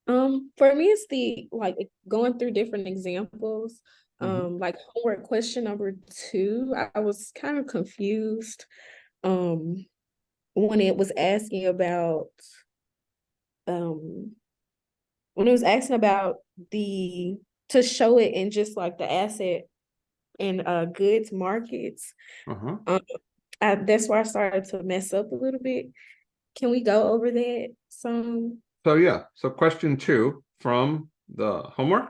For me, it's the like going through different examples. Mhm. Like homework question number two, I was kind of confused. Um, when it was asking about um when it was asking about the to show it in just like the asset and goods markets. Uh-huh. Um, that's where I started to mess up a little bit. Can we go over that some? So yeah, so question two from the homework.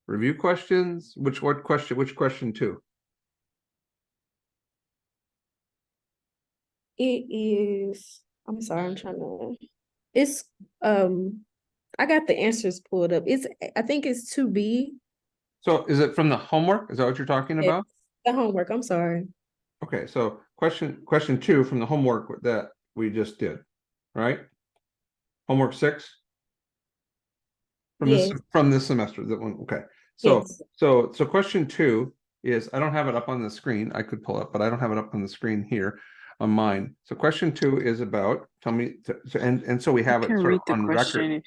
Review questions. What question? Which question two? It is. I'm sorry. I'm trying to. It's I got the answers pulled up. It's I think it's 2B. So is it from the homework? Is that what you're talking It's about? the homework. I'm sorry. Okay, so question two from the homework that we just did, right? Homework six Yes. from this semester. That one. Okay. So Yes. so question two is I don't have it up on the screen. I could pull up, but I don't have it up on the screen here on mine. So question two is about tell me and so we You have can it sort of read the on record. question.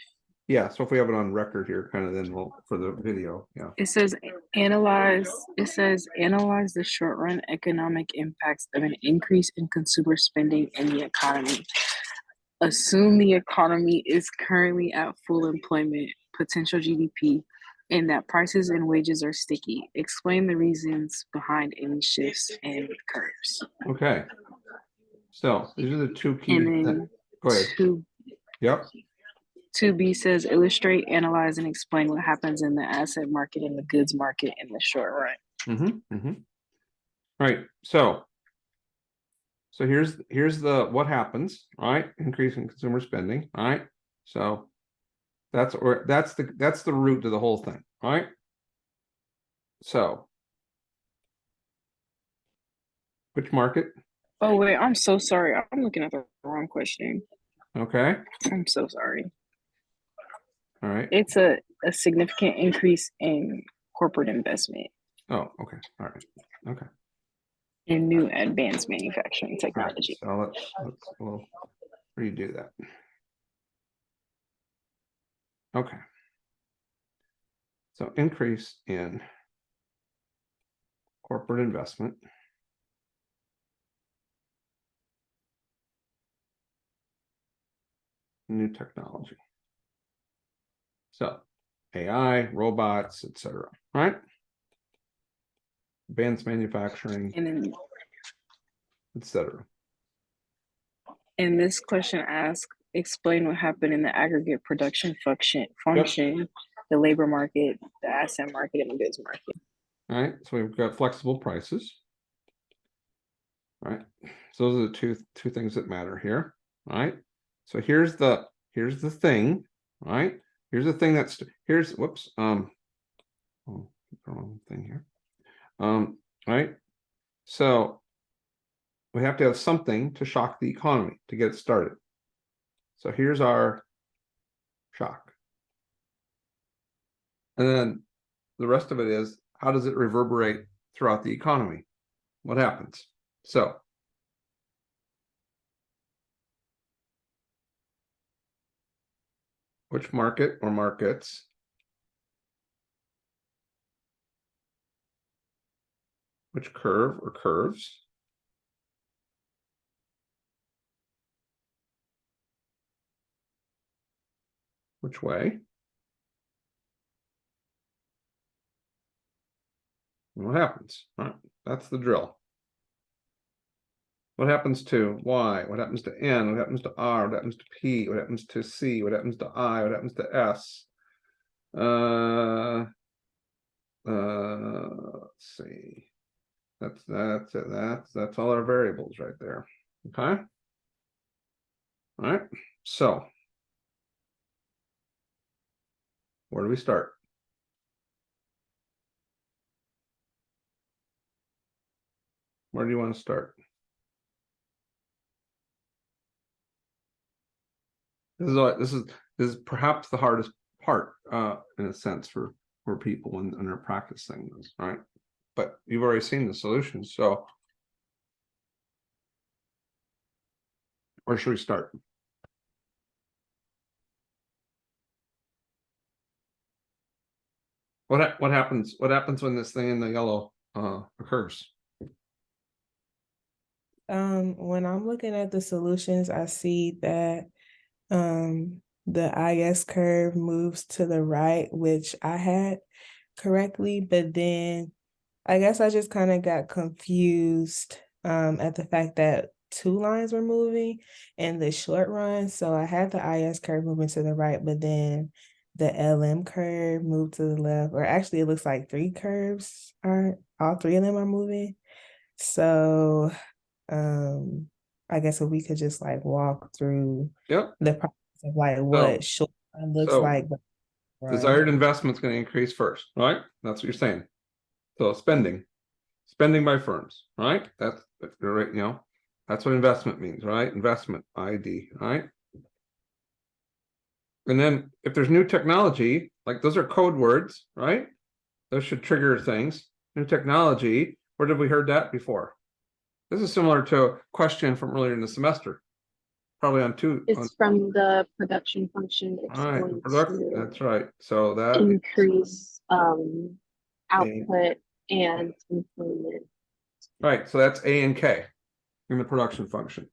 Yeah, so if we have it on record here, kind of then we'll for the video. Yeah. It says analyze. It says analyze the short run economic impacts of an increase in consumer spending in the economy. Assume the economy is currently at full employment, potential GDP, and that prices and wages are sticky. Explain the reasons behind any shifts and curves. Okay. So these are the two And key. then Go ahead. two Yep. 2B says illustrate, analyze, and explain what happens in the asset market and the goods market in the short run. Mm-hmm. Right. So here's the what happens, right? Increase in consumer spending, right? So that's the root to the whole thing, right? So which market? Oh wait, I'm so sorry. I'm looking at the wrong question. Okay. I'm so sorry. All right. It's a significant increase in corporate investment Oh, okay. All right. Okay. in new advanced manufacturing All right. technology. So we'll redo that. Okay. So increase in corporate investment. New technology. So AI, robots, etc. Right? Advanced manufacturing, And then etc. and this question asks explain what happened in the aggregate production Yep. function, the labor market, the asset market, and the goods market. All right. So we've got flexible prices. All right. So those are the two things that matter here. All right. So here's the thing. All right. Here's the thing here's whoops. Oh, the wrong thing here. Right. So we have to have something to shock the economy to get it started. So here's our shock. And then the rest of it is how does it reverberate throughout the economy? What happens? So which market or markets which curve or curves which way and what happens? All right, that's the drill. What happens to Y? What happens to N? What happens to R? What happens to P? What happens to C? What happens to I? What happens to S? Let's see. That's all our variables right there. Okay. All right. So where do we start? Where do you want to start? This is perhaps the hardest part, in a sense, for people when they're practicing this, right? But you've already seen the solutions, so where should we start? What happens when this thing in the yellow occurs? When I'm looking at the solutions, I see that the IS curve moves to the right, which I had correctly, but then I guess I just kind of got confused at the fact that two lines were moving in the short run. So I had the IS curve moving to the right, but then the LM curve moved to the left, or actually it looks like three curves are, all three of them are moving. So I guess if we could just like walk through Yep. the process of like what short run looks so like. Right. Desired investment's going to increase first, right? That's what you're saying. So spending by firms, right? That's right. You know, that's what investment means, right? Investment ID, right? And then if there's new technology, like those are code words, right? Those should trigger things. New technology. Where did we heard that before? This is similar to a question from earlier in the semester. Probably on two. It's from the production function. It's All right, going to that's right. So that increase output and employment. right. So that's A and K in the production function.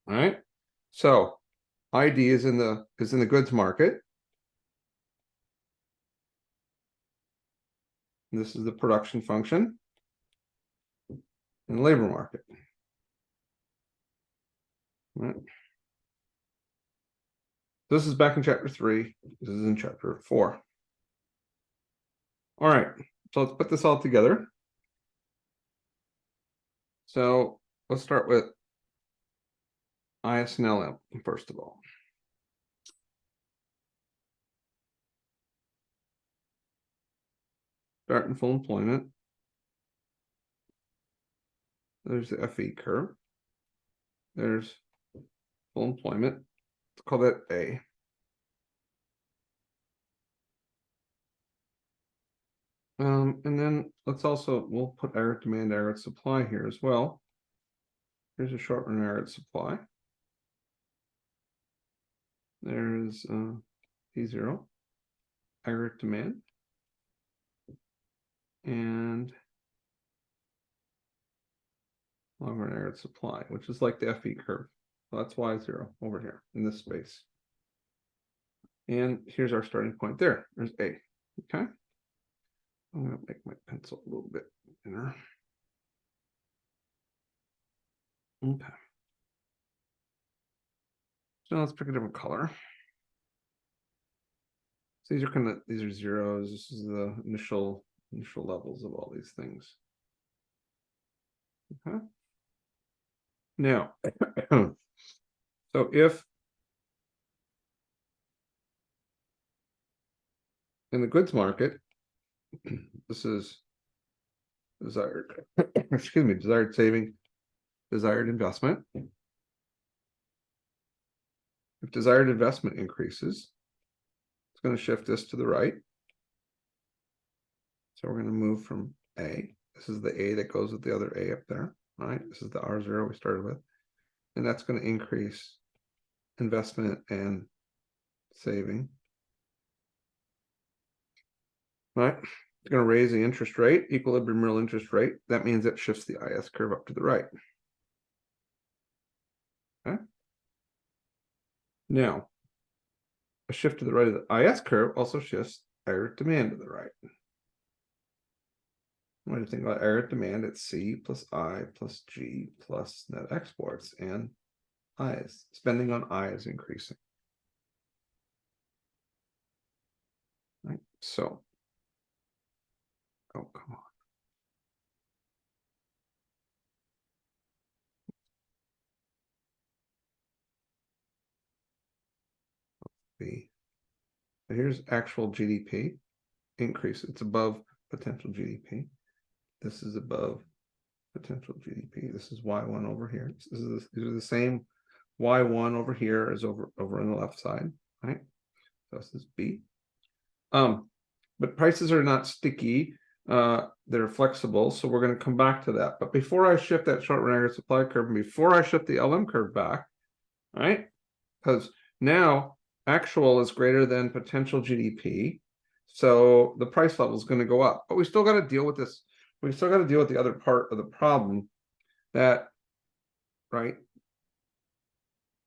All right. So ID is in the goods market. This is the production function in the labor market. All right. This is back in chapter 3. This is in chapter 4. All right. So let's put this all together. So let's start with IS and LM first of all. Start in full employment. There's the FE curve. There's full employment. Let's call that A. And then we'll put aggregate demand, aggregate supply here as well. Here's a short run aggregate supply. There's T0, aggregate demand, and long run aggregate supply, which is like the FE curve. So that's Y0 over here in this space. And here's our starting point there. There's A. Okay. I'm going to make my pencil a little bit thinner. Okay. So let's pick a different color. So these are zeros. This is the initial levels of all these things. Okay. Now, so if in the goods market, this is desired, excuse me, desired saving, desired investment. If desired investment increases, it's going to shift this to the right. So we're going to move from A. This is the A that goes with the other A up there, right? This is the R0 we started with. And that's going to increase investment and saving. Right? It's going to raise the interest rate, equilibrium real interest rate. That means it shifts the IS curve up to the right. Okay. Now, a shift to the right of the IS curve also shifts aggregate demand to the right. When you think about aggregate demand, it's C plus I plus G plus net exports, and spending on I is increasing. Right. So, oh, come on. B. So here's actual GDP increase. It's above potential GDP. This is above potential GDP. This is Y1 over here. These are the same Y1 over here as over on the left side, right? So this is B. But prices are not sticky. They're flexible, so we're going to come back to that. But before I shift that short run aggregate supply curve, and before I shift the LM curve back, right? Because now actual is greater than potential GDP. So the price level is going to go up, but we still got to deal with this. We still got to deal with the other part of the problem that, right?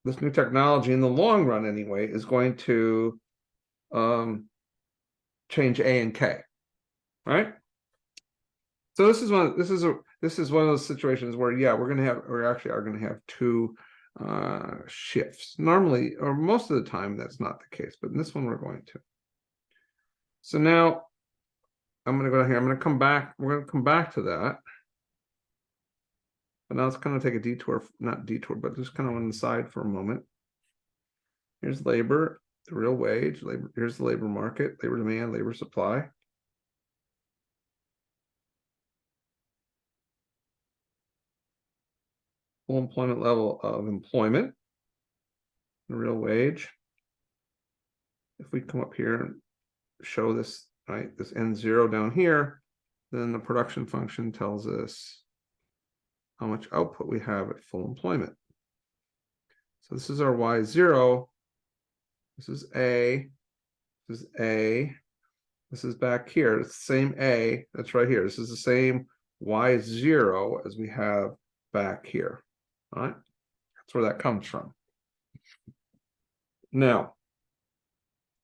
This new technology in the long run anyway is going to change A and K, right? So this is one of those situations where, yeah, we actually are gonna have two shifts. Normally, or most of the time, that's not the case, but in this one we're going to. So now I'm gonna go here. I'm gonna come back. We're gonna come back to that. But now let's kind of take a detour, not detour, but just kind of on the side for a moment. Here's labor, the real wage, labor. Here's the labor market, labor demand, labor supply. Full employment level of employment, the real wage. If we come up here and show this, right, this N0 down here, then the production function tells us how much output we have at full employment. So this is our Y0. This is A. This is A. This is back here. It's the same A that's right here. This is the same Y0 as we have back here. All right, that's where that comes from. Now,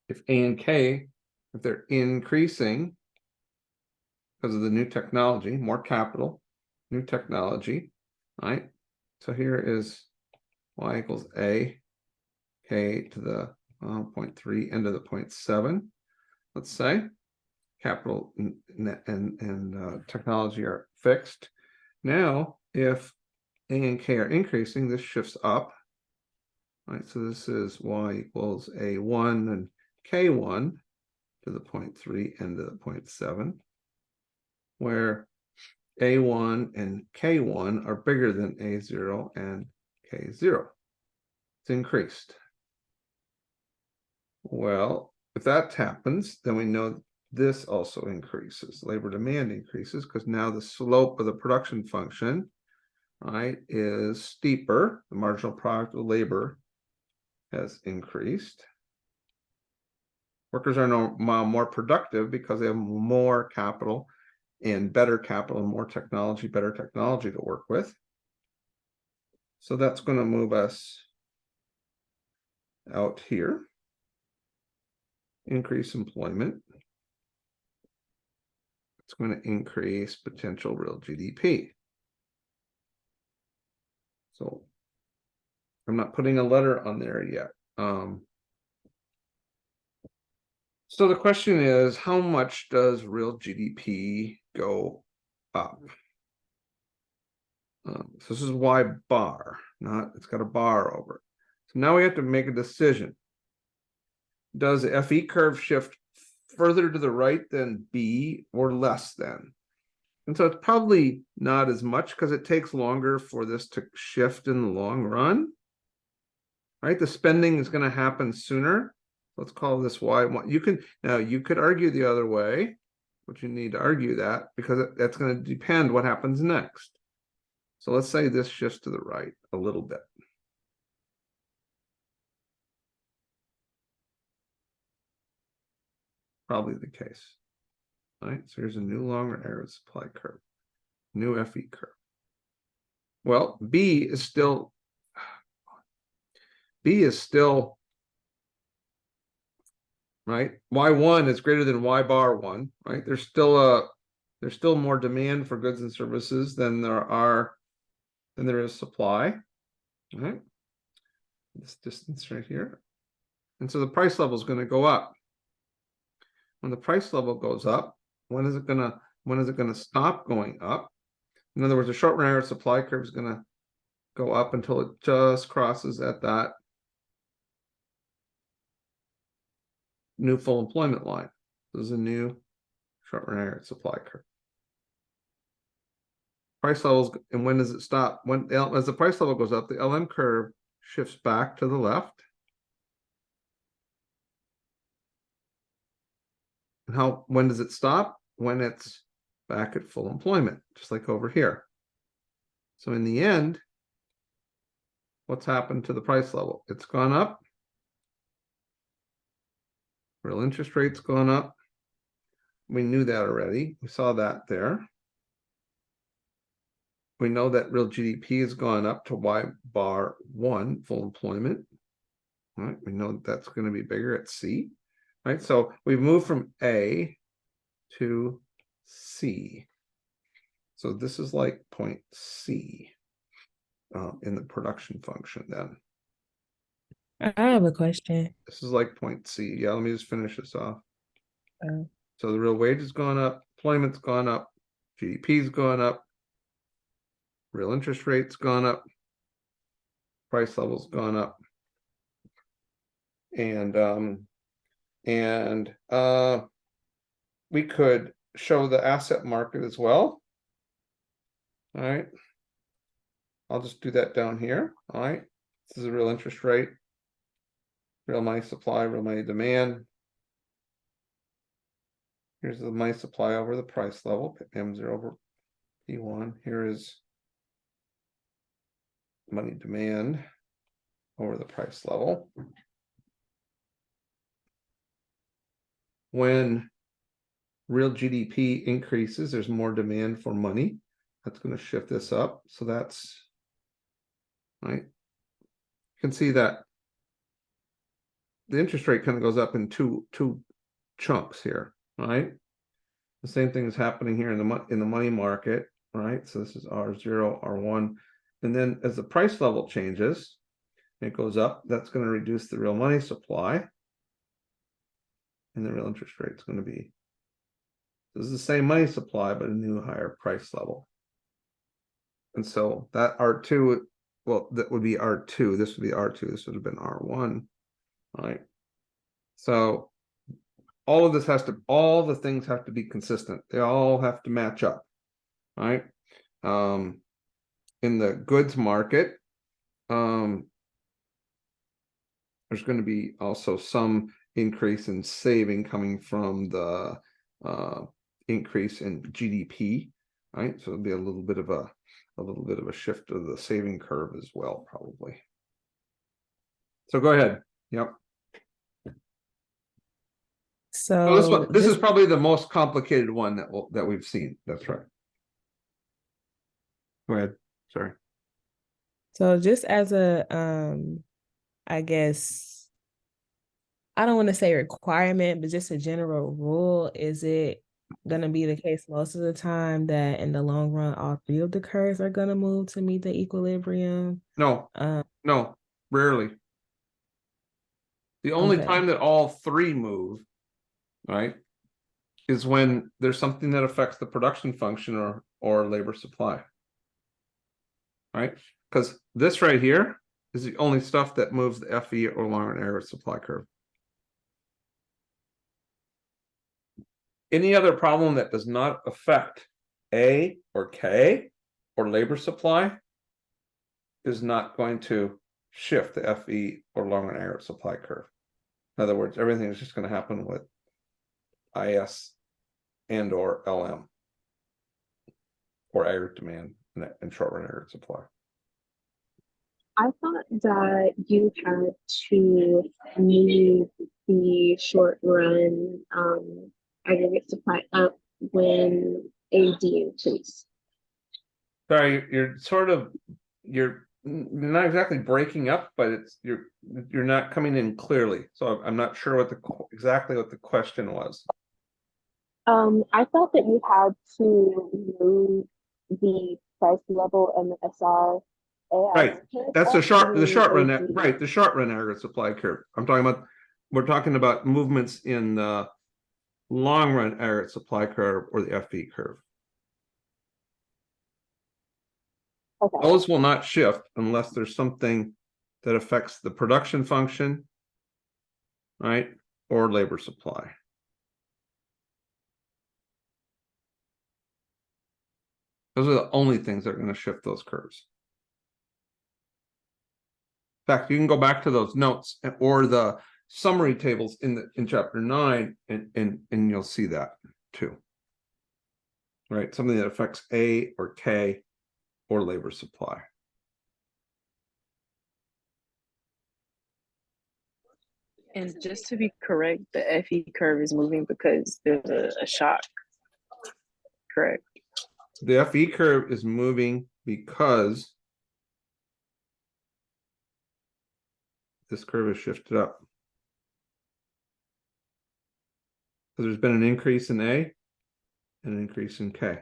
if A and K, if they're increasing because of the new technology, more capital, new technology, right? So here is Y equals A, K to the 0.3 into the 0.7. Let's say capital and technology are fixed. Now, if A and K are increasing, this shifts up. Right, so this is Y equals A1 and K1 to the 0.3 and to the 0.7, where A1 and K1 are bigger than A0 and K0. It's increased. Well, if that happens, then we know this also increases. Labor demand increases because now the slope of the production function, right, is steeper. The marginal product of labor has increased. Workers are more productive because they have more capital and better capital and more technology, better technology to work with. So that's going to move us out here. Increase employment. It's going to increase potential real GDP. So I'm not putting a letter on there yet. So the question is, how much does real GDP go up? So this is Y bar, not, it's got a bar over it. So now we have to make a decision. Does the FE curve shift further to the right than B or less than? And so it's probably not as much because it takes longer for this to shift in the long run. Right? The spending is going to happen sooner. Let's call this Y1. You could argue the other way, but you need to argue that because that's going to depend what happens next. So let's say this shifts to the right a little bit. Probably the case. All right, so here's a new longer arrow supply curve, new FE curve. Well, B is still right. Y1 is greater than Y bar 1, right? There's still more demand for goods and services than there is supply. All right. This distance right here. And so the price level is going to go up. When the price level goes up, when is it going to stop going up? In other words, the short run average supply curve is going to go up until it just crosses at that new full employment line. This is a new short run average supply curve. Price levels, and when does it stop? As the price level goes up, the LM curve shifts back to the left. And when does it stop? When it's back at full employment, just like over here. So in the end, what's happened to the price level? It's gone up. Real interest rates gone up. We knew that already. We saw that there. We know that real GDP has gone up to Y bar 1, full employment. Right, we know that's going to be bigger at C. Right, so we've moved from A to C. So this is like point C in the production function then. I have a question. This is like point C. Yeah, let me just finish this off. Oh. So the real wage has gone up, employment's gone up, GDP's gone up, real interest rate's gone up, price level's gone up. And we could show the asset market as well. All right. I'll just do that down here. All right. This is a real interest rate, real money supply, real money demand. Here's the money supply over the price level, M0 over P1. Here is money demand over the price level. When real GDP increases, there's more demand for money. That's going to shift this up. So that's right. You can see that the interest rate kind of goes up in two chunks here, right? The same thing is happening here in the money market, right? So this is R0, R1, and then as the price level changes, it goes up. That's going to reduce the real money supply, and the real interest rate is going to be. This is the same money supply, but a new higher price level. And so that R2, well, that would be R2. This would be R2. This would have been R1, right? So all of this has to, all the things have to be consistent. They all have to match up, right? In the goods market, there's going to be also some increase in saving coming from the increase in GDP, right? So it'll be a little bit of a shift of the saving curve as well, probably. So go ahead. Yep. So this is probably the most complicated one that we've seen. That's right. Go ahead. Sorry. So just as a I guess I don't want to say requirement, but just a general rule, is it gonna be the case most of the time that in the long run all three of the curves are gonna move to meet the equilibrium? No, no, rarely. The only Okay. time that all three move, right, is when there's something that affects the production function or labor supply. Right? Because this right here is the only stuff that moves the FE or long run average supply curve. Any other problem that does not affect A or K or labor supply is not going to shift the FE or long run average supply curve. In other words, everything is just going to happen with IS and or LM or aggregate demand and short run aggregate supply. I thought that you had to move the short run aggregate supply up when AD increased. Sorry, you're not exactly breaking up, but you're not coming in clearly. So I'm not sure exactly what the question was. I thought that you had to move the price level and the SR. Right, that's the short run, right? The short run aggregate supply curve. We're talking about movements in the long run aggregate supply curve or the FE curve. Okay. Those will not shift unless there's something that affects the production function, right, or labor supply. Those are the only things that are going to shift those curves. In fact, you can go back to those notes or the summary tables in chapter 9 and you'll see that too. Right, something that affects A or K or labor supply. And just to be correct, the FE curve is moving because there's a shock. Correct. The FE curve is moving because this curve is shifted up. So there's been an increase in A and an increase in K.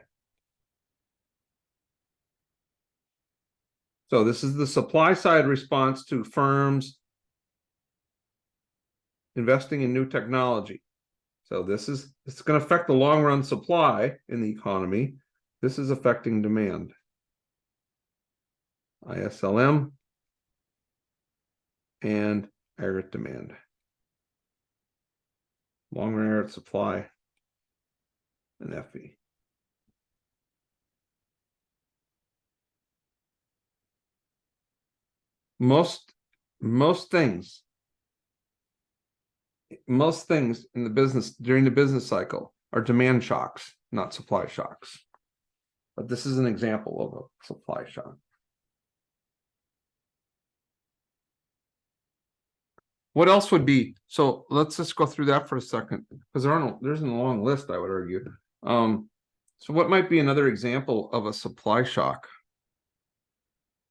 So this is the supply side response to firms investing in new technology. So it's going to affect the long run supply in the economy. This is affecting demand. ISLM and aggregate demand. Long run aggregate supply and FE. Most things in the business during the business cycle are demand shocks, not supply shocks. But this is an example of a supply shock. What else would be? So let's just go through that for a second, because there's a long list, I would argue. So what might be another example of a supply shock?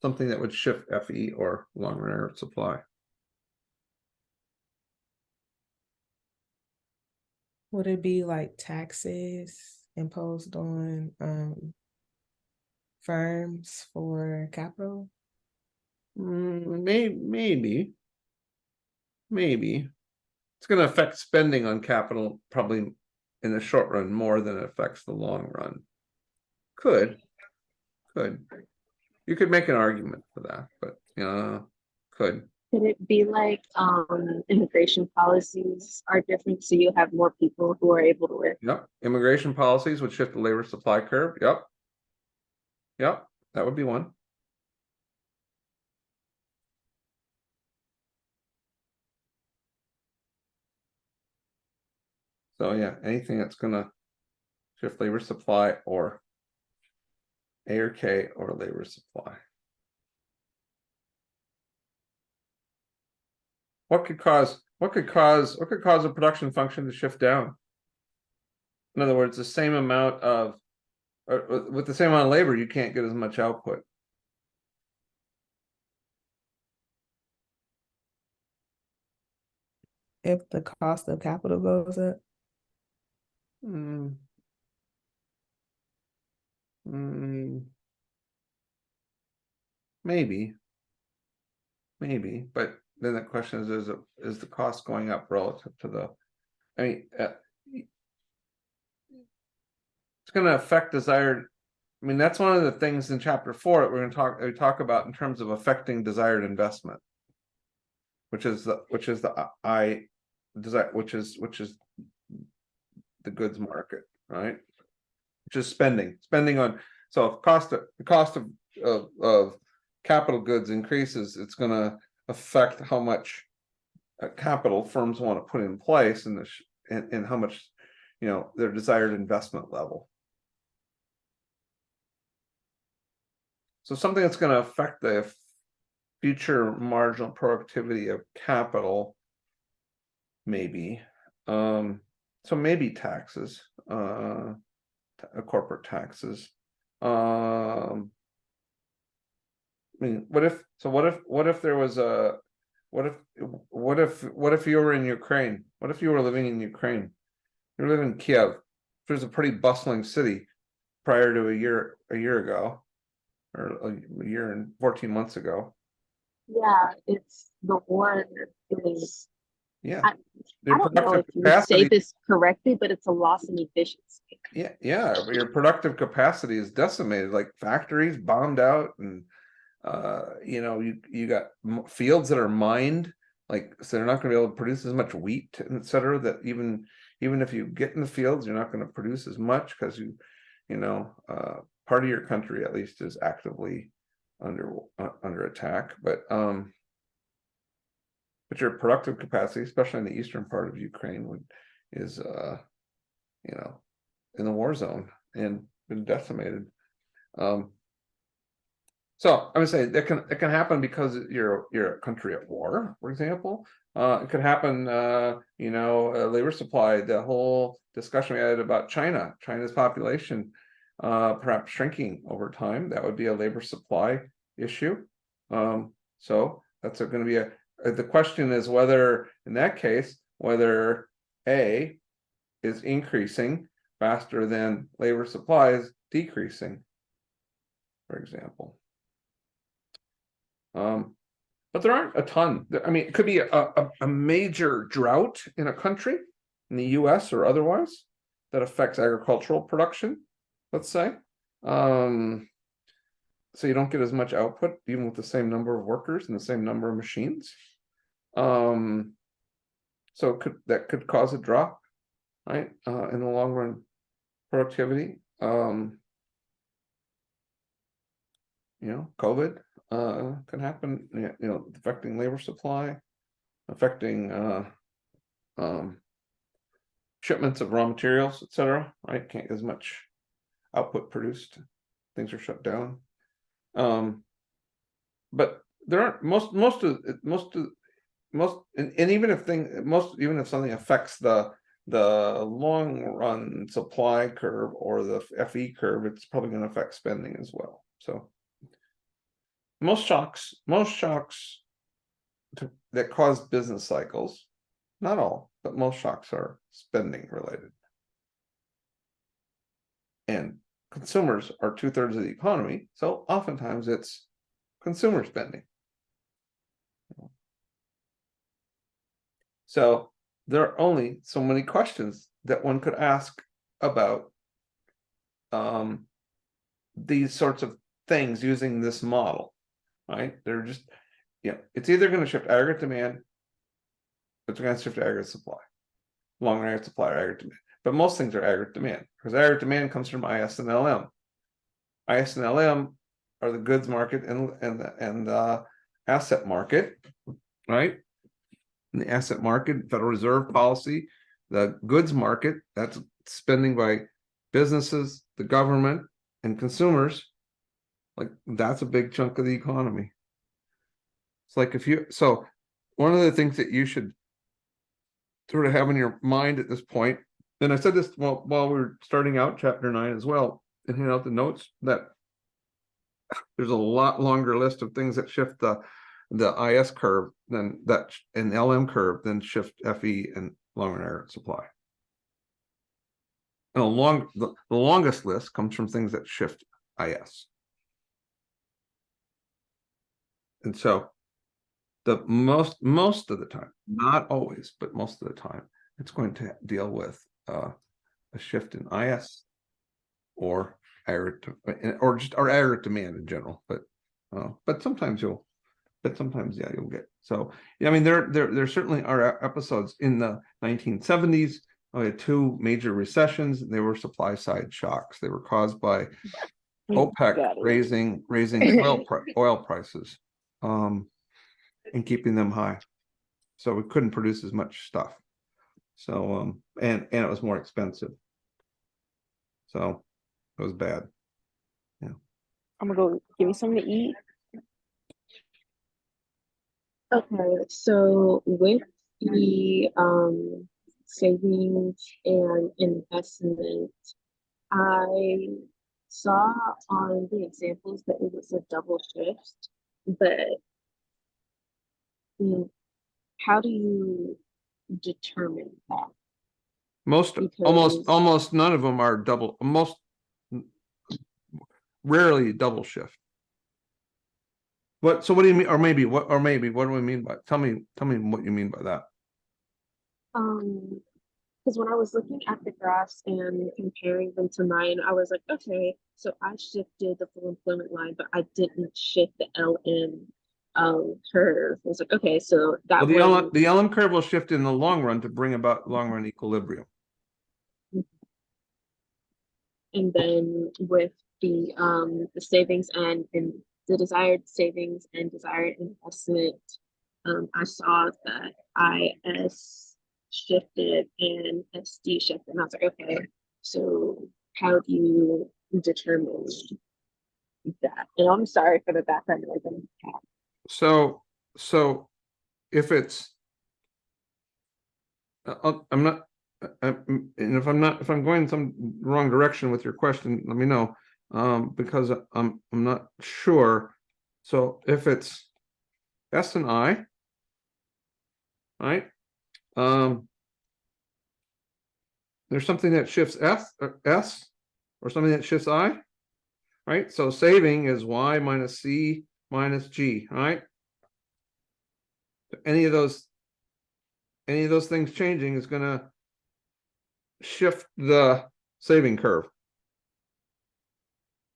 Something that would shift FE or long run aggregate supply. Would it be like taxes imposed on firms for capital? Maybe. It's going to affect spending on capital probably in the short run more than it affects the long run. Could. You could make an argument for that, but could. Could it be like immigration policies are different, so you have more people who are able to work? Yep. Immigration policies would shift the labor supply curve. Yep. That would be one. So yeah, anything that's gonna shift labor supply or A or K or labor supply. What could cause a production function to shift down? In other words, the same amount of, or with the same amount of labor, you can't get as much output. If the cost of capital goes up? Maybe, but then the question is the cost going up relative to the? I mean, it's going to affect desired. I mean, that's one of the things in chapter 4 that we're going to talk about in terms of affecting desired investment, which is the goods market, right? Which is spending on. So if the cost of capital goods increases, it's going to affect how much capital firms want to put in place and how much their desired investment level. So something that's going to affect the future marginal productivity of capital, maybe. So maybe taxes, corporate taxes. I mean, what if there was a, what if you were in Ukraine? What if you were living in Ukraine? You live in Kiev. It was a pretty bustling city prior to a year ago, or a year and 14 months ago. Yeah, it's the war is. Yeah, I don't know if you say this correctly, but it's a loss in efficiency. Yeah. Your productive capacity is decimated. Like factories bombed out, and you got fields that are mined. Like, so they're not going to be able to produce as much wheat, etc. That even if you get in the fields, you're not going to produce as much because part of your country at least is actively under attack. But your productive capacity, especially in the eastern part of Ukraine, is in the war zone and been decimated. So I would say that it can happen because you're a country at war, for example. It could happen, labor supply, the whole discussion we had about China's population perhaps shrinking over time. That would be a labor supply issue. So that's going to be the question is whether, in that case, whether A is increasing faster than labor supply is decreasing, for example. But there aren't a ton. I mean, it could be a major drought in a country, in the US or otherwise, that affects agricultural production, let's say. So you don't get as much output, even with the same number of workers and the same number of machines. So that could cause a drop, right? In the long run, productivity. COVID can happen, affecting labor supply, affecting shipments of raw materials, etc. Right? Can't get as much output produced. Things are shut down. But there aren't even if something affects the long run supply curve or the FE curve, it's probably going to affect spending as well. So most shocks that cause business cycles, not all, but most shocks are spending related. And consumers are 2/3 of the economy, so oftentimes it's consumer spending. So there are only so many questions that one could ask about these sorts of things using this model, right? They're just, it's either going to shift aggregate demand, or it's going to shift aggregate supply, long run aggregate supply or aggregate demand. But most things are aggregate demand, because aggregate demand comes from IS and LM. IS and LM are the goods market and the asset market, right? In the asset market, Federal Reserve policy, the goods market, that's spending by businesses, the government, and consumers. Like, that's a big chunk of the economy. It's like so one of the things that you should sort of have in your mind at this point, and I said this while we were starting out chapter 9 as well, and handing out the notes, that there's a lot longer list of things that shift the IS curve than that, and LM curve than shift FE and long run aggregate supply. And the longest list comes from things that shift IS. And so the most of the time, not always, but most of the time, it's going to deal with a shift in IS or aggregate, or aggregate demand in general. But sometimes you'll get. So I mean, there certainly are episodes in the 1970s. We had 2 major recessions. They were supply side shocks. They were caused by OPEC raising oil prices, and keeping them high. So we couldn't produce as much stuff. So and it was more expensive. So it was bad. Yeah. I'm gonna go give me something to eat. Okay, so with the savings and investment, I saw on the examples that it was a double shift, but how do you determine that? Almost none of them are double. Rarely double shift. So what do you mean? Or maybe what do we mean by? Tell me what you mean by that. Because when I was looking at the graphs and comparing them to mine, I was like, okay, so I shifted the full employment line, but I didn't shift the LM curve. I was like, okay, so that the LM curve will shift in the long run to bring about long run equilibrium. And then with the savings and the desired savings and desired investment, I saw that IS shifted and SD shifted, and I was like, okay, so how do you determine that. And I'm sorry for the background noise. in the cat. So if it's, I'm not, and if I'm going some wrong direction with your question, let me know, because I'm not sure. So if it's S and I, right? There's something that shifts S or something that shifts I, right? So saving is Y minus C minus G, right? Any of those things changing is gonna shift the saving curve.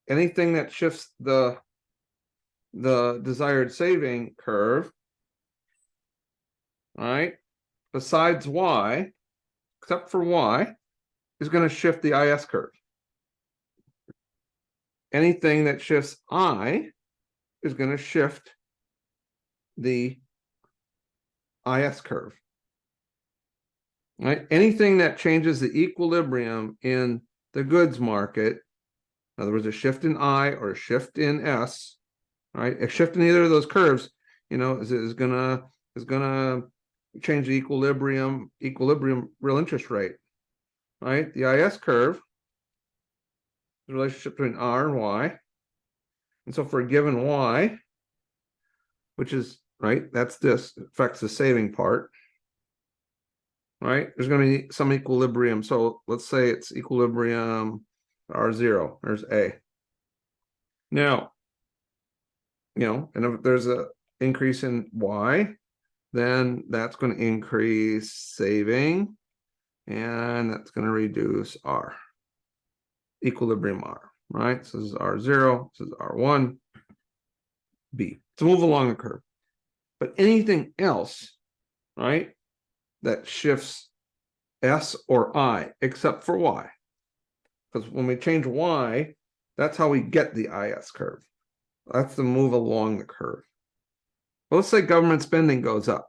Anything that shifts the desired saving curve, right, besides Y, except for Y, is going to shift the IS curve. Anything that shifts I is going to shift the IS curve. Right? Anything that changes the equilibrium in the goods market, in other words, a shift in I or a shift in S, right? A shift in either of those curves, is gonna change the equilibrium real interest rate, right? The IS curve, the relationship between R and Y. And so for a given Y, which is, right, that's this, affects the saving part, right? There's going to be some equilibrium. So let's say it's equilibrium R0, there's A. Now, and if there's a increase in Y, then that's going to increase saving, and that's going to reduce R, equilibrium R, right? So this is R0, this is R1, B, to move along the curve. But anything else, right, that shifts S or I, except for Y, because when we change Y, that's how we get the IS curve. That's the move along the curve. Well, let's say government spending goes up.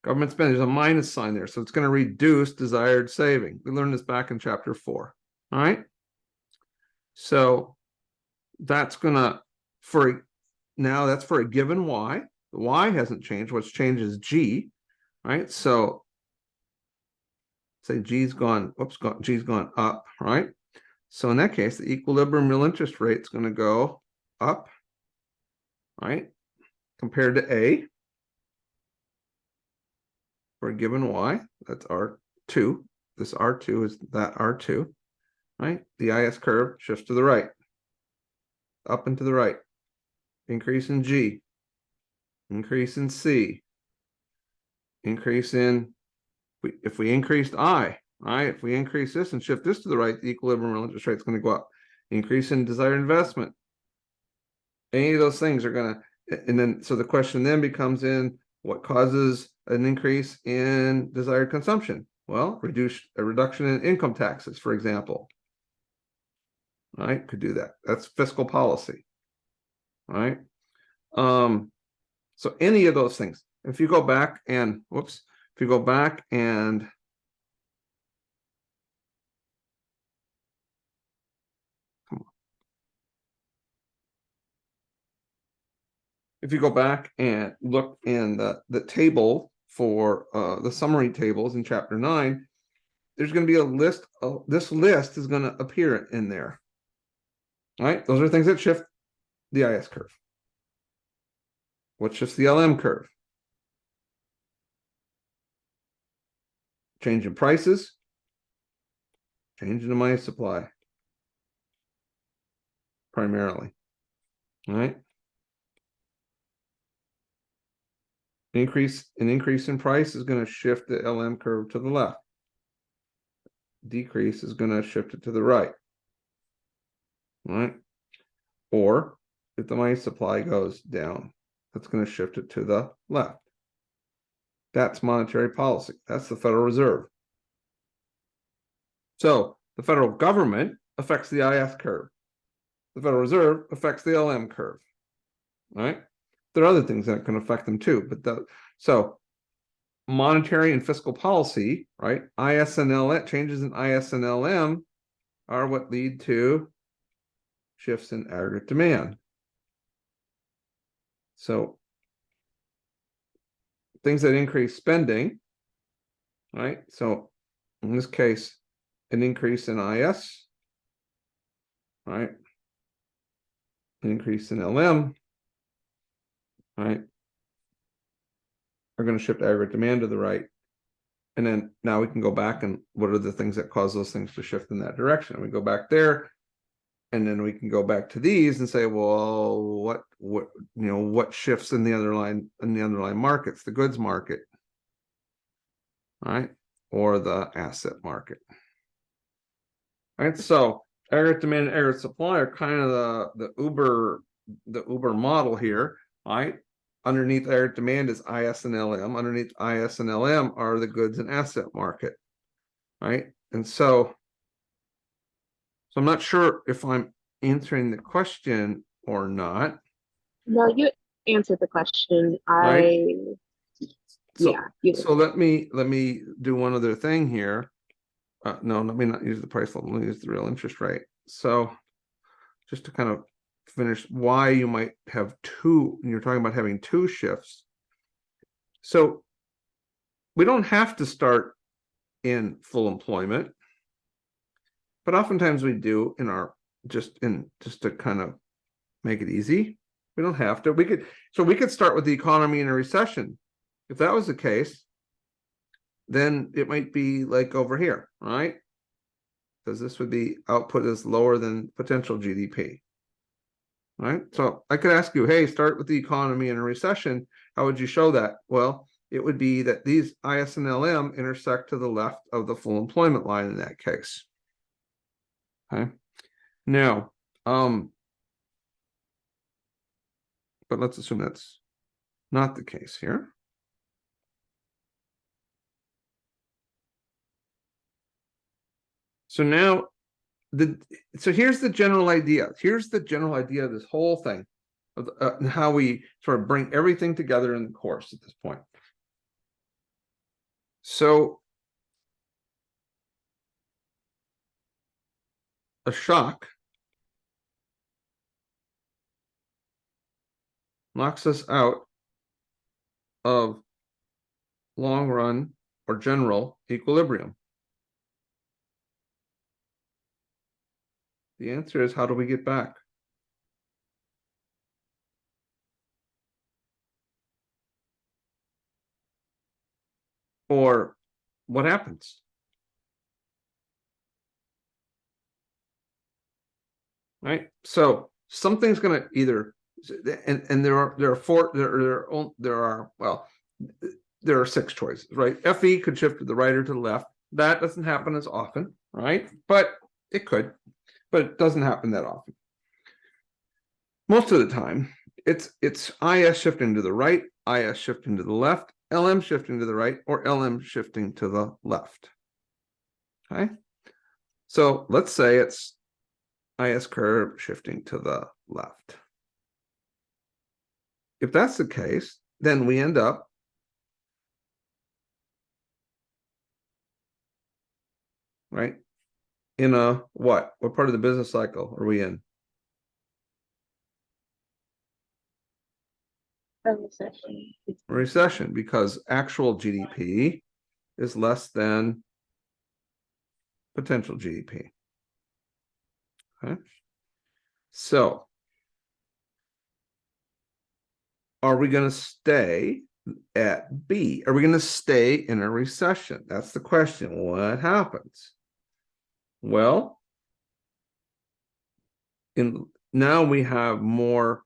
Government spending, there's a minus sign there, so it's going to reduce desired saving. We learned this back in chapter 4. All right. So that's going to, that's for a given Y. The Y hasn't changed. What's changed is G, right? So say G's gone up, right? So in that case, the equilibrium real interest rate is going to go up, right? Compared to A for a given Y, that's R2. This R2 is that R2, right? The IS curve shifts to the right, up and to the right. Increase in G, increase in C, increase in, if we increased I, right? If we increase this and shift this to the right, the equilibrium real interest rate is going to go up. Increase in desired investment. Any of those things are going to, and then, so the question then becomes in what causes an increase in desired consumption? Well, a reduction in income taxes, for example. Right? Could do that. That's fiscal policy. Right? So any of those things. If you go back and, if you go back and look in the table for the summary tables in chapter 9, there's going to be a list. This list is going to appear in there. All right, those are things that shift the IS curve. What shifts the LM curve? Change in prices, change in the money supply, primarily. All right. An increase in price is going to shift the LM curve to the left. Decrease is going to shift it to the right. All right. Or if the money supply goes down, that's going to shift it to the left. That's monetary policy. That's the Federal Reserve. So the federal government affects the IS curve. The Federal Reserve affects the LM curve. Right? There are other things that can affect them too, but so monetary and fiscal policy, right? IS and LM, changes in IS and LM are what lead to shifts in aggregate demand. So things that increase spending, right? So in this case, an increase in IS, right? An increase in LM, right? Are going to shift aggregate demand to the right. And then now we can go back and what are the things that cause those things to shift in that direction? We go back there, and then we can go back to these and say, well, what shifts in the underlying markets, the goods market, right? Or the asset market. Right. So aggregate demand and aggregate supply are kind of the Uber model here, right? Underneath aggregate demand is IS and LM. Underneath IS and LM are the goods and asset market, right? And so I'm not sure if I'm answering the question or not. No, you answered the question. Right. So, Yeah. You so let me do one other thing here. No, let me not use the price level. Let me use the real interest rate. So just to kind of finish why you might have two, and you're talking about having two shifts. So we don't have to start in full employment, but oftentimes we do in our just to kind of make it easy. We don't have to. We could start with the economy in a recession. If that was the case, then it might be like over here, right? Because this would be output is lower than potential GDP. Right. So I could ask you, hey, start with the economy in a recession. How would you show that? Well, it would be that these IS and LM intersect to the left of the full employment line in that case. Okay. Now, but let's assume that's not the case here. So now so here's the general idea. Here's the general idea of this whole thing of how we sort of bring everything together in the course at this point. So a shock knocks us out of long run or general equilibrium. The answer is, how do we get back? Or what happens? Right. So something's going to either, and there are six choices, right? FE could shift to the right or to the left. That doesn't happen as often, right? But it could, but it doesn't happen that often. Most of the time, it's IS shifting to the right, IS shifting to the left, LM shifting to the right, or LM shifting to the left. Okay. So let's say it's IS curve shifting to the left. If that's the case, then we end up right in a what part of the business cycle are we in? A recession. A recession, because actual GDP is less than potential GDP. Okay. So are we going to stay at B? Are we going to stay in a recession? That's the question. What happens? Well, now we have more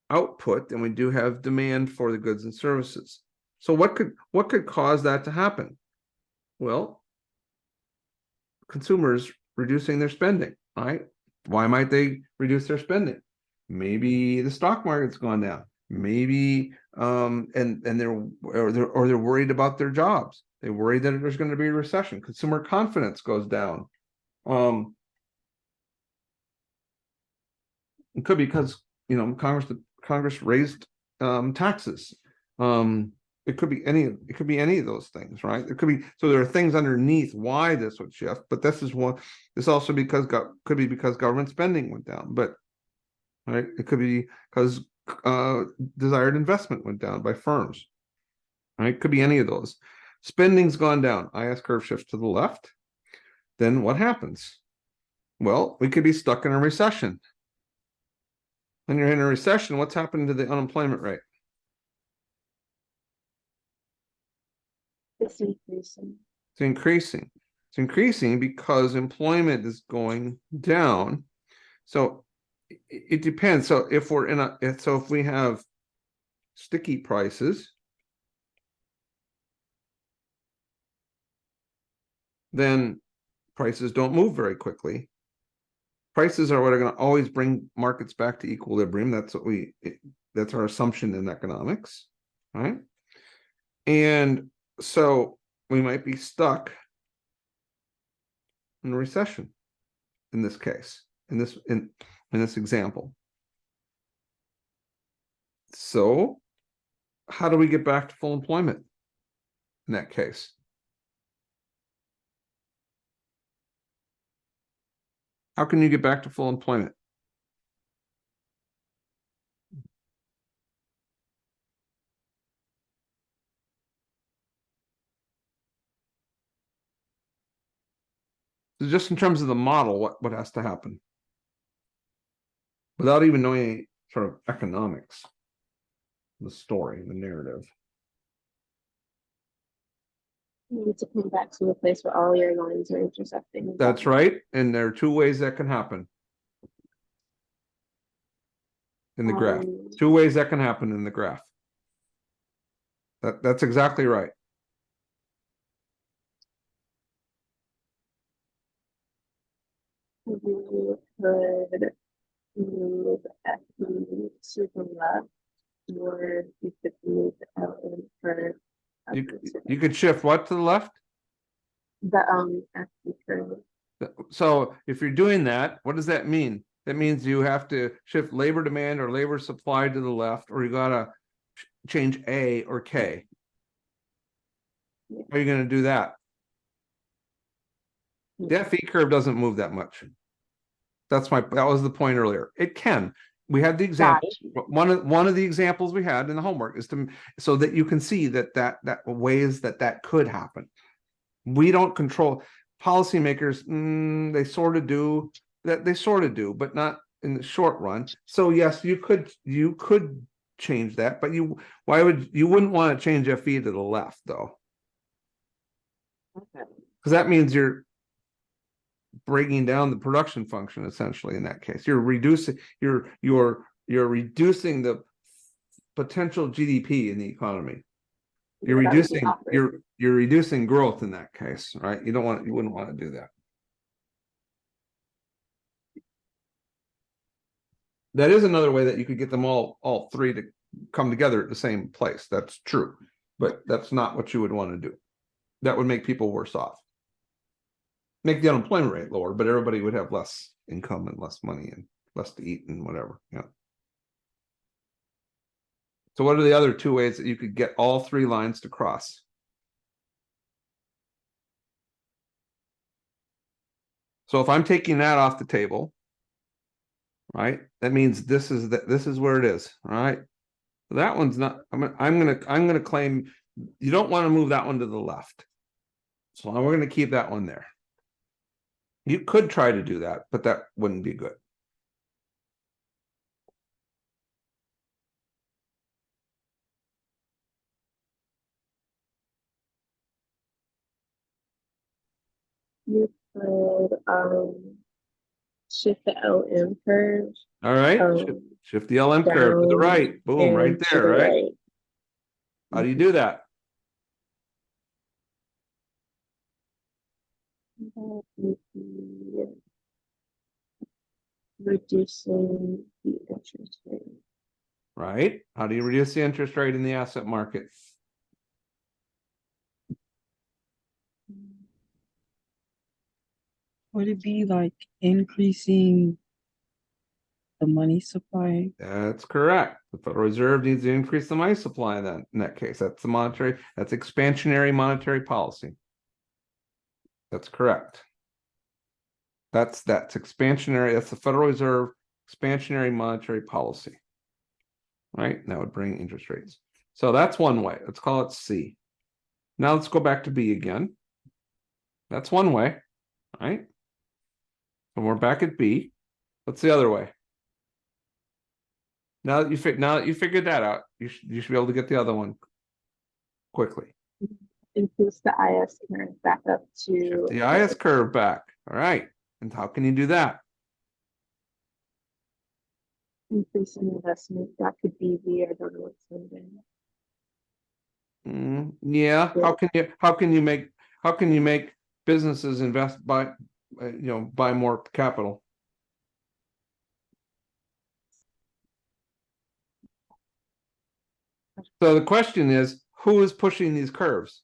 output than we do have demand for the goods and services. So what could cause that to happen? Well, consumers reducing their spending, right? Why might they reduce their spending? Maybe the stock market's gone down. Maybe and they're worried about their jobs. They worry that there's going to be a recession. Consumer confidence goes down. It could be because Congress raised taxes. It could be any of those things, right? It could be, so there are things underneath why this would shift, but this is one, this also could be because government spending went down, but right, it could be because desired investment went down by firms. Right, it could be any of those. Spending's gone down, IS curve shifts to the left. Then what happens? Well, we could be stuck in a recession. When you're in a recession, what's happening to the unemployment rate? It's increasing. It's increasing. It's increasing because employment is going down. So it depends. So if we're in if we have sticky prices, then prices don't move very quickly. Prices are what are going to always bring markets back to equilibrium. That's what that's our assumption in economics, right? And so we might be stuck in a recession in this case, in this example. So how do we get back to full employment in that case? How can you get back to full employment? So just in terms of the model, what has to happen? Without even knowing any sort of economics, the story, the narrative. You need to come back to a place where all your lines are intersecting. That's right. And there are two ways that can happen in the graph. Two ways that can happen in the graph. That's exactly right. You could move FE to the left, or you could move LM curve up You to you could shift what to the left? the FE curve. So if you're doing that, what does that mean? That means you have to shift labor demand or labor supply to the left, or you gotta change A or K. Yeah. How are you going to do that? The FE curve doesn't move that much. That was the point earlier. It can. We had the example. One of the examples we had in the homework is so that you can see that ways that could happen. We don't control policymakers. They sort of do that. They sort of do, but not in the short run. So yes, you could change that, but you wouldn't want to change FE to the left though. Okay. Because that means you're breaking down the production function essentially in that case. You're reducing reducing the potential GDP in the economy. You're reducing growth in that case, right? You wouldn't want to do that. That is another way that you could get them all three to come together at the same place. That's true, but that's not what you would want to do. That would make people worse off. Make the unemployment rate lower, but everybody would have less income and less money and less to eat and whatever. Yeah. So what are the other two ways that you could get all three lines to cross? So if I'm taking that off the table, right, that means this is where it is, right? That one's not. I'm gonna claim you don't want to move that one to the left. So we're going to keep that one there. You could try to do that, but that wouldn't be good. You could shift the LM curve. All right, shift the LM curve to the right. Boom, right there, right? How do you do that? Reducing the interest rate. Right. How do you reduce the interest rate in the asset market? Would it be like increasing the money supply. That's correct. The Federal Reserve needs to increase the money supply then, in that case. That's that's expansionary monetary policy. That's correct. That's expansionary, that's the Federal Reserve expansionary monetary policy. Right? And that would bring interest rates. So that's one way. Let's call it C. Now let's go back to B again. That's one way, right? And we're back at B. What's the other way? Now that you figured that out, you should be able to get the other one quickly. Increase the IS curve back up to The IS curve back. All right. And how can you do that? increase in investment. That could be via government spending. Yeah. How can you make businesses invest buy more capital? So the question is, who is pushing these curves?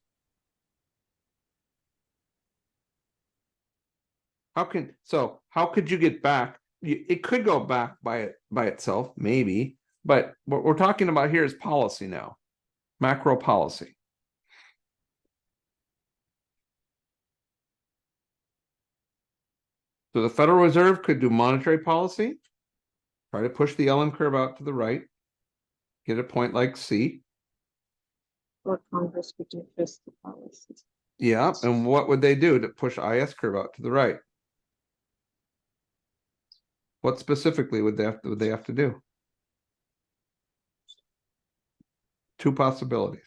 How could you get back? It could go back by itself, maybe, but what we're talking about here is policy now, macro policy. So the Federal Reserve could do monetary policy, try to push the LM curve out to the right, get a point like C. Or Congress could do fiscal policy. Yeah, and what would they do to push IS curve out to the right? What specifically would they have to do? Two possibilities.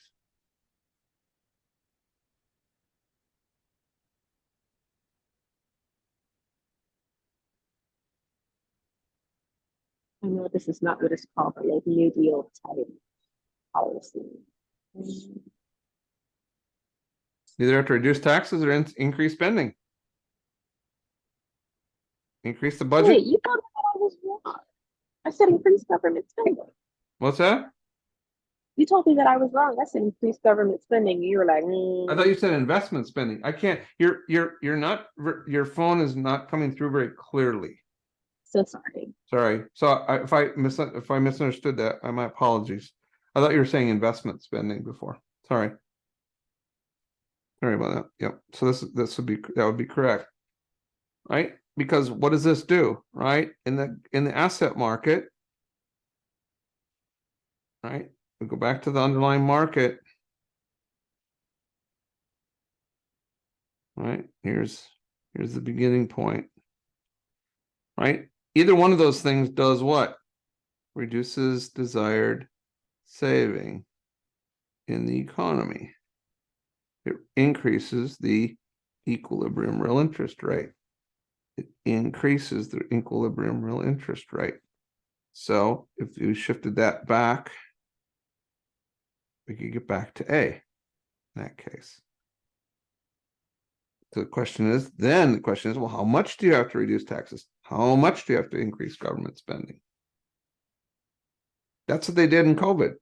I know this is not what it's called, but like New Deal type policy. Either have to reduce taxes or increase spending. Increase the budget. Wait, you told me that I was wrong. I said increase government spending. What's that? You told me that I was wrong. I said increase government spending. You were like, I thought you said investment spending. I can't. You're not. Your phone is not coming through very clearly. so sorry. Sorry. So if I misunderstood that, my apologies. I thought you were saying investment spending before. Sorry. Sorry about that. Yep. So that would be correct, right? Because what does this do, right? In the asset market, right? We go back to the underlying market, right? Here's the beginning point, right? Either one of those things does what? Reduces desired saving in the economy. It increases the equilibrium real interest rate. It increases the equilibrium real interest rate. So if you shifted that back, we could get back to A in that case. So the question is, well, how much do you have to reduce taxes? How much do you have to increase government spending? That's what they did in COVID.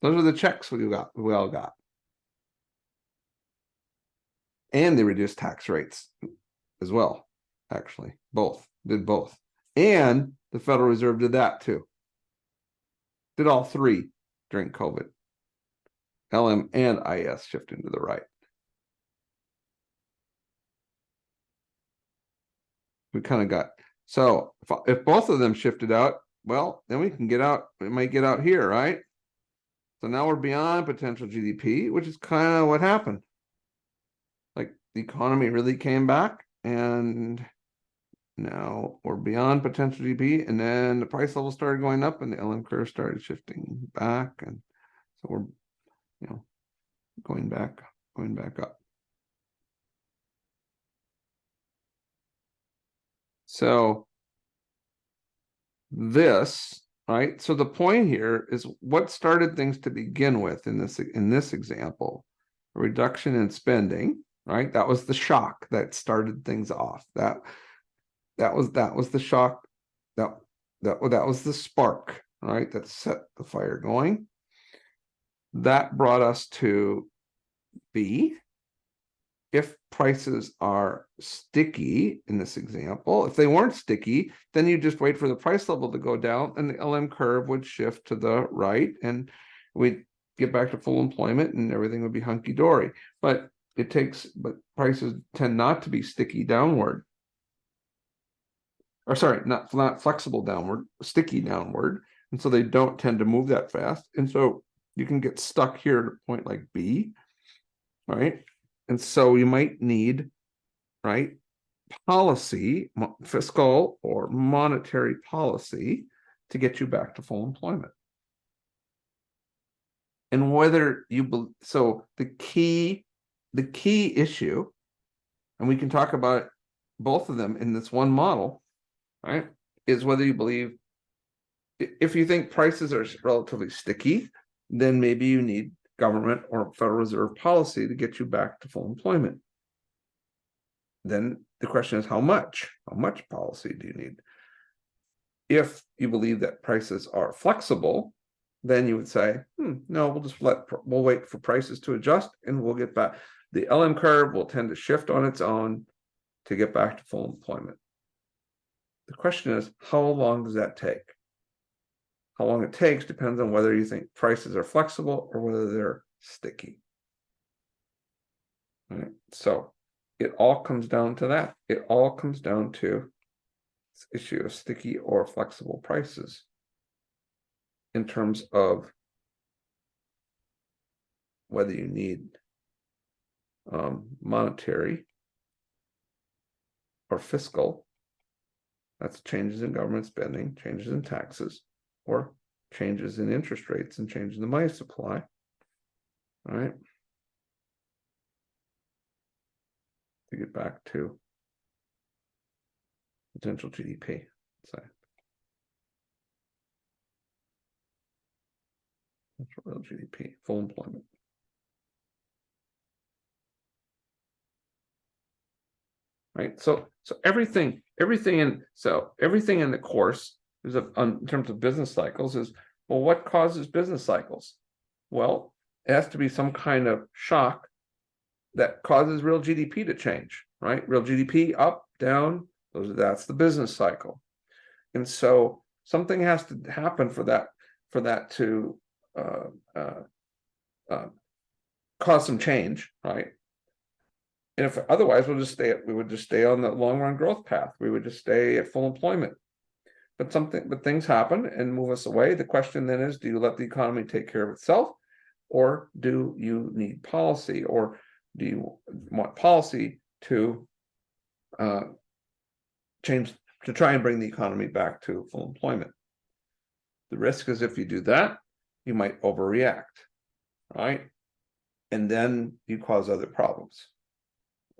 Those are the checks we all got. And they reduced tax rates as well, actually. Did both. And the Federal Reserve did that too. Did all three during COVID. LM and IS shifting to the right. We kind of got, so if both of them shifted out, well, then we can get out, we might get out here, right? So now we're beyond potential GDP, which is kind of what happened. Like the economy really came back and now we're beyond potential GDP, and then the price level started going up and the LM curve started shifting back. And so we're, going back up. So this, right? So the point here is what started things to begin with in this example, a reduction in spending, right? That was the shock that started things off. That was the shock. That was the spark, right? That set the fire going. That brought us to B. If prices are sticky in this example. If they weren't sticky, then you just wait for the price level to go down and the LM curve would shift to the right and we'd get back to full employment and everything would be hunky-dory. But prices tend not to be sticky downward. Or sorry, not flexible downward, sticky downward. And so they don't tend to move that fast. And so you can get stuck here at a point like B, right? And so you might need, right, policy, fiscal or monetary policy to get you back to full employment. And whether you, so the key issue, and we can talk about both of them in this one model, right, is whether you believe, if you think prices are relatively sticky, then maybe you need government or Federal Reserve policy to get you back to full employment. Then the question is how much policy do you need? If you believe that prices are flexible, then you would say, no, we'll wait for prices to adjust and we'll get back. The LM curve will tend to shift on its own to get back to full employment. The question is, how long does that take? How long it takes depends on whether you think prices are flexible or whether they're sticky. All right. So it all comes down to that. It all comes down to this issue of sticky or flexible prices in terms of whether you need monetary or fiscal. That's changes in government spending, changes in taxes, or changes in interest rates and changes in the money supply. All right. To get back to potential GDP. So that's real GDP, full employment. Right. So everything in the course is in terms of business cycles is, well, what causes business cycles? Well, it has to be some kind of shock that causes real GDP to change, right? Real GDP up, down, that's the business cycle. And so something has to happen for that to cause some change, right? And if otherwise we would just stay on the long run growth path. We would just stay at full employment. But things happen and move us away. The question then is, do you let the economy take care of itself, or do you need policy, or do you want policy to change, to try and bring the economy back to full employment? The risk is if you do that, you might overreact, right? And then you cause other problems,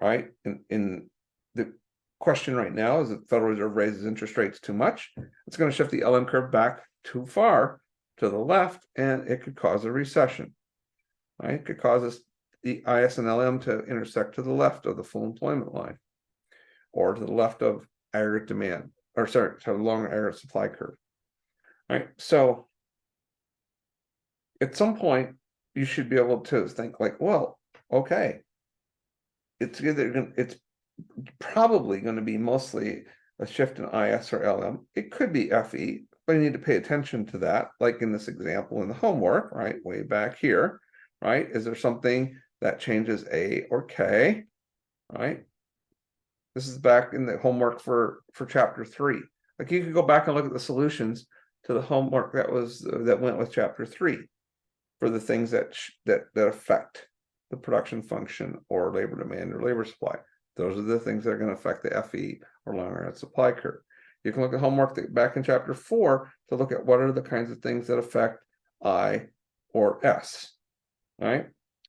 right? In the question right now is that the Federal Reserve raises interest rates too much. It's going to shift the LM curve back too far to the left, and it could cause a recession, right? It could cause the IS and LM to intersect to the left of the full employment line, or to the left of aggregate demand, or sorry, to the long aggregate supply curve, right? So at some point, you should be able to think like, well, okay, it's probably going to be mostly a shift in IS or LM. It could be FE, but you need to pay attention to that, like in this example in the homework, right, way back here, right? Is there something that changes A or K, right? This is back in the homework for chapter 3. Like you could go back and look at the solutions to the homework that went with chapter 3 for the things that affect the production function or labor demand or labor supply. Those are the things that are going to affect the FE or long run supply curve. You can look at homework back in chapter 4 to look at what are the kinds of things that affect I or S, right?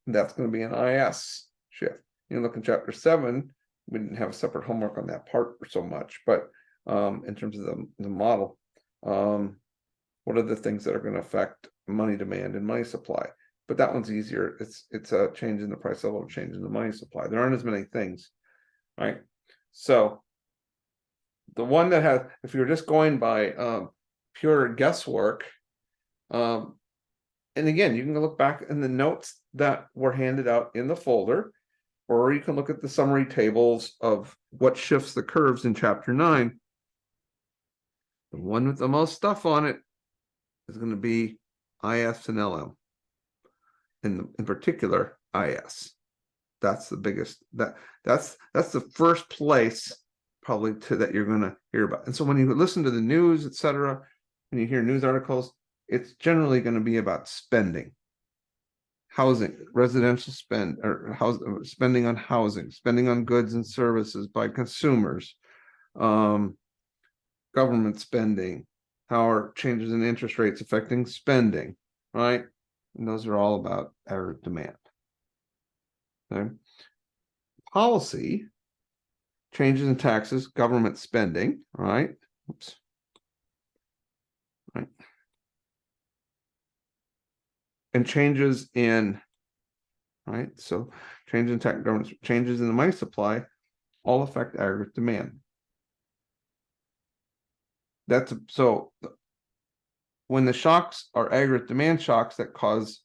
And that's going to be an IS shift. You look in chapter 7, we didn't have a separate homework on that part so much, but in terms of the model, what are the things that are going to affect money demand and money supply? But that one's easier. It's a change in the price level, change in the money supply. There aren't as many things, right? So the one that has, if you're just going by pure guesswork, and again, you can look back in the notes that were handed out in the folder. or you can look at the summary tables of what shifts the curves in chapter 9. The one with the most stuff on it is going to be IS and LM. In particular, IS. That's the biggest, that's the first place probably that you're going to hear about. And so when you listen to the news, etc., when you hear news articles, it's generally going to be about spending, housing, residential spend, or spending on housing, spending on goods and services by consumers, government spending, how are changes in interest rates affecting spending, right? And those are all about aggregate demand. Okay. Policy, changes in taxes, government spending, right? Oops. Right. And changes in, right? So changes in tax, government, changes in the money supply all affect aggregate demand. That's so when the shocks are aggregate demand shocks that cause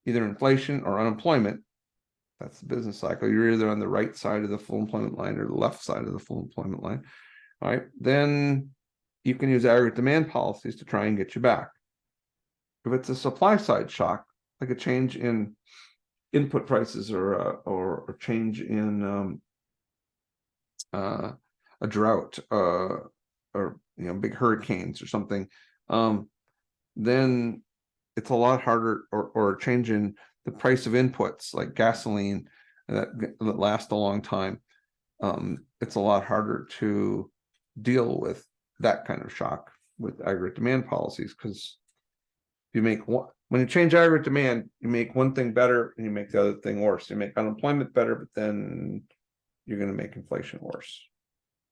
either inflation or unemployment, that's the business cycle. You're either on the right side of the full employment line or the left side of the full employment line. All right, then you can use aggregate demand policies to try and get you back. If it's a supply side shock, like a change in input prices or change in a drought or big hurricanes or something, then it's a lot harder, or a change in the price of inputs like gasoline that last a long time. It's a lot harder to deal with that kind of shock with aggregate demand policies, because you make one, when you change aggregate demand, you make one thing better and you make the other thing worse. You make unemployment better, but then you're going to make inflation worse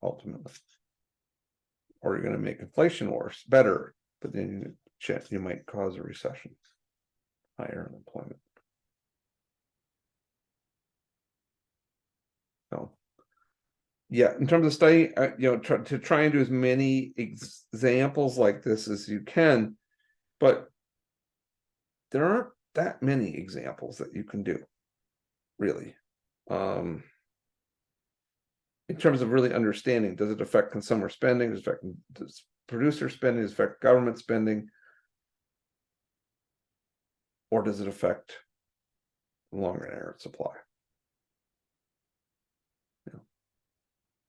ultimately, or you're going to make inflation worse better, but then you might cause a recession, higher unemployment. So yeah, in terms of study, to try and do as many examples like this as you can, but there aren't that many examples that you can do, really. In terms of really understanding, does it affect consumer spending? Does it affect producer spending? Does it affect government spending? Or does it affect long-run aggregate supply?